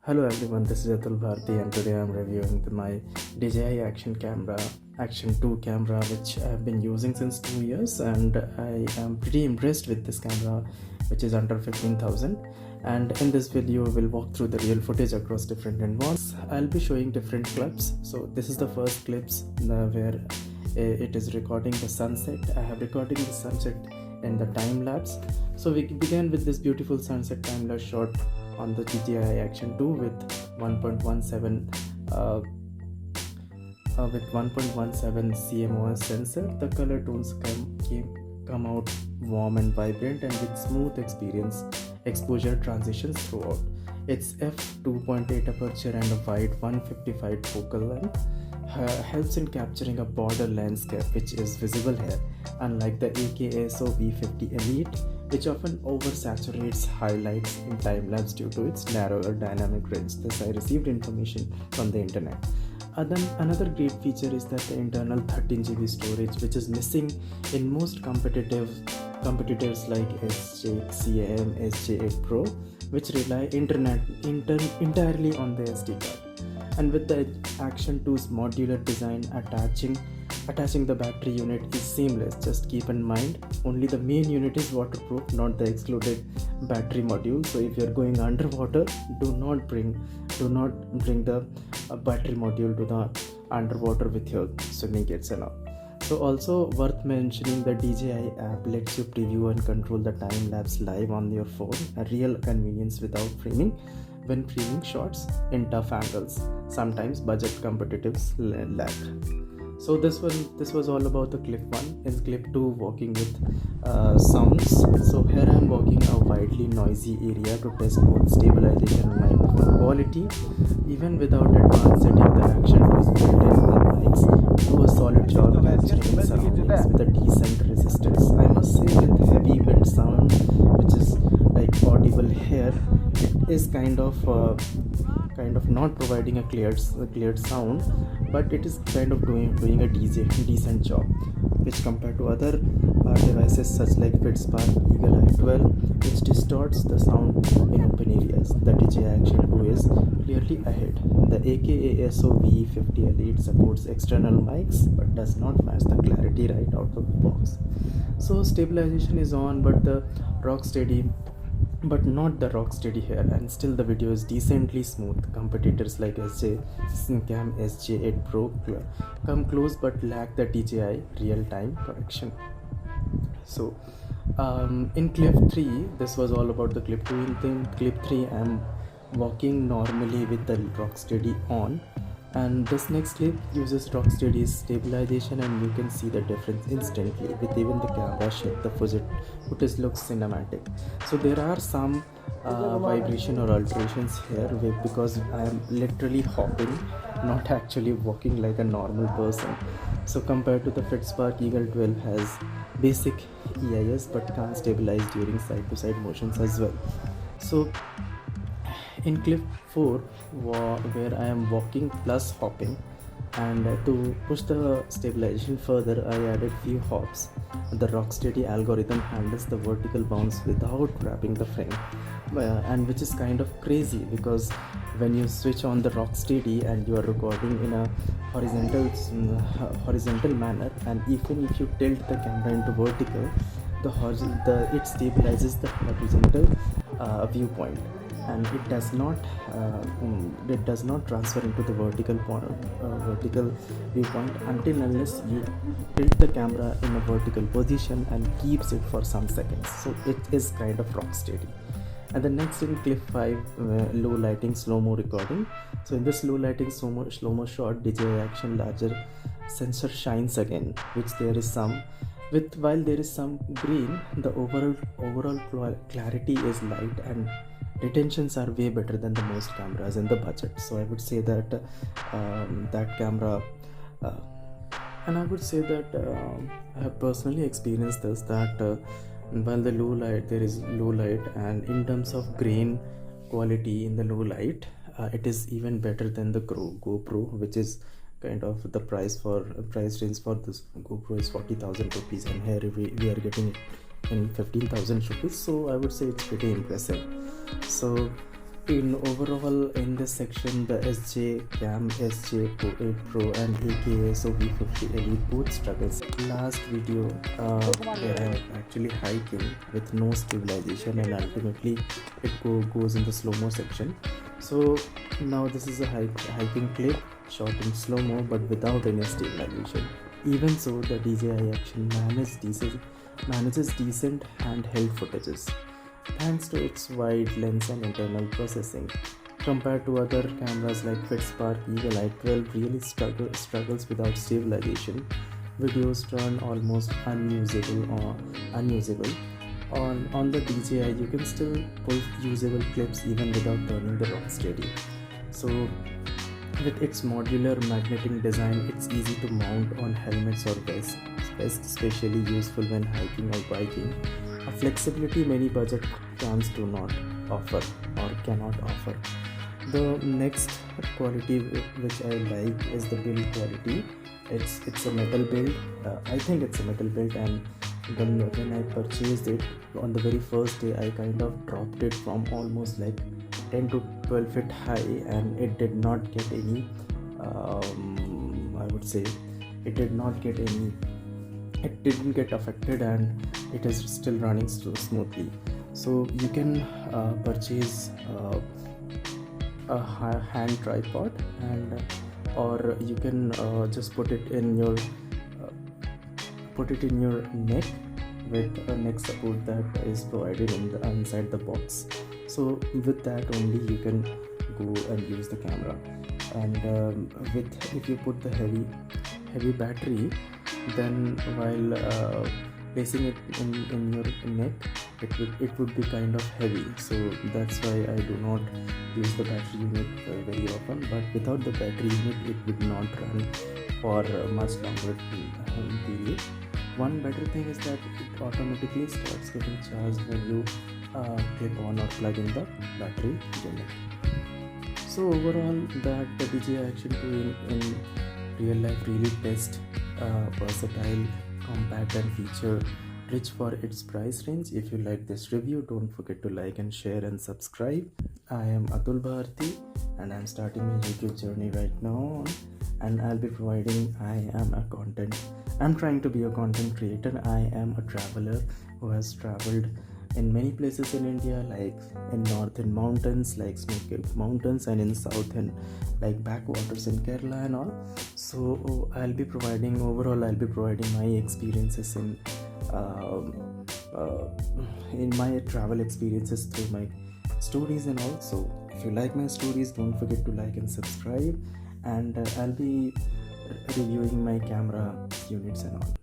Hello everyone, this is Atul Bharti and today I'm reviewing my DJI Action camera, Action 2 camera, which I've been using since 2 years, and I am pretty impressed with this camera, which is under 15,000. And in this video we'll walk through the real footage across different environments. I'll be showing different clips. So this is the first clips where it is recording the sunset. I have recording the sunset in the time lapse. So we began with this beautiful sunset time lapse shot on the DJI Action 2 with 1.17 CMOS sensor. The color tones come out warm and vibrant and with smooth exposure transitions throughout. It's f2.8 aperture and a wide 155 focal length. Helps in capturing a border landscape which is visible here, unlike the AKSO V50 Elite, which often oversaturates highlights in time-lapse due to its narrower dynamic range. Thus, I received information from the internet. Another great feature is that the internal 13 GB storage, which is missing in most competitors like SJ, SJ8 Pro, which rely entirely on the SD card. And with the Action 2's modular design, attaching the battery unit is seamless. Just keep in mind, only the main unit is waterproof, not the excluded battery module. So if you're going underwater, do not bring the battery module to the underwater with your swimming kits and all. So also worth mentioning, the DJI app lets you preview and control the time lapse live on your phone, a real convenience without framing when framing shots in tough angles. Sometimes budget competitives lack. So this was all about the clip 1. In clip 2, walking with sounds. So here I am walking a widely noisy area to test both stabilization and microphone quality. Even without advanced setting, the Action 2's built-in mics do a solid job capturing surroundings with a decent resistance. I must say, with heavy wind sound, which is like audible here, it is kind of not providing a cleared sound, but it is kind of doing a decent job, which compared to other devices such like FitSpark Eagle Eye 12, which distorts the sound in open areas. The DJI Action 2 is clearly ahead. The AKSO V50 Elite supports external mics but does not match the clarity right out of the box. So stabilization is on, but not the Rocksteady here, and still the video is decently smooth. Competitors like SJ8 Pro come close but lack the DJI real-time correction. So in clip 3, this was all about the clip 2. In clip 3, I'm walking normally with the Rocksteady on, and this next clip uses Rocksteady's stabilization, and you can see the difference instantly with even the camera shake. The footage looks cinematic. So there are some vibration or alterations here because I am literally hopping, not actually walking like a normal person. So compared to the FitSpark Eagle 12 has basic EIS but can't stabilize during side-to-side motions as well. So in clip 4, where I am walking plus hopping, and to push the stabilization further, I added few hops. The Rocksteady algorithm handles the vertical bounce without wrapping the frame, and which is kind of crazy because when you switch on the Rocksteady and you are recording in a horizontal manner, and even if you tilt the camera into vertical, it stabilizes the horizontal viewpoint, and it does not transfer into the vertical viewpoint unless you tilt the camera in a vertical position and keeps it for some seconds. So it is kind of Rocksteady. And the next, in clip 5, low lighting Slo-mo recording. So in this low lighting Slo-mo shot, DJI Action larger sensor shines again, while there is some green, the overall clarity is light and retentions are way better than the most cameras in the budget. So I would say that that camera, and I would say that I have personally experienced this, that while the there is low light, and in terms of grain quality in the low light, it is even better than the GoPro, which is kind of the price range for this GoPro is 40,000 rupees, and here we are getting it in 15,000 rupees. So I would say it's pretty impressive. So in overall in this section, the SJ Cam SJ Pro 8 Pro and AKSO V50 Elite both struggles. Last video where I'm actually hiking with no stabilization, and ultimately it goes in the slow-mo section. So now this is a hiking clip shot in slow-mo but without any stabilization. Even so, the DJI Action manages decent handheld footages thanks to its wide lens and internal processing. Compared to other cameras like FitSpark, Eagle Eye 12 really struggles without stabilization. Videos turn almost unusable. On the DJI, you can still pull usable clips even without turning the Rocksteady. So with its modular magnetic design, it's easy to mount on helmets or vests, especially useful when hiking or biking. A flexibility many budget cams do not offer or cannot offer. The next quality which I like is the build quality. It's a metal build. I think it's a metal build, and when I purchased it on the very first day, I kind of dropped it from almost like 10 to 12 feet high, and it did not get any I would say it didn't get affected, and it is still running smoothly. So you can purchase a hand tripod, and or you can just put it in your neck with a neck support that is provided inside the box. So with that only you can go and use the camera. And if you put the heavy battery, then while placing it in your neck, it would be kind of heavy. So that's why I do not use the battery unit very often. But without the battery unit, it would not run for a much longer period. One better thing is that it automatically starts getting charged when you click on or plug in the battery unit. So overall, that the DJI Action 2 in real life really best, versatile, compact and feature rich for its price range. If you like this review, don't forget to like and share and subscribe. I am Atul Bharti, and I'm starting my YouTube journey right now, and I'm trying to be a content creator. I am a traveler who has traveled in many places in India, like in north in mountains like snow-capped mountains, and in south in like backwaters in Kerala and all. So I'll be providing my experiences in my travel experiences through my stories and all. So if you like my stories, don't forget to like and subscribe, and I'll be reviewing my camera units and all.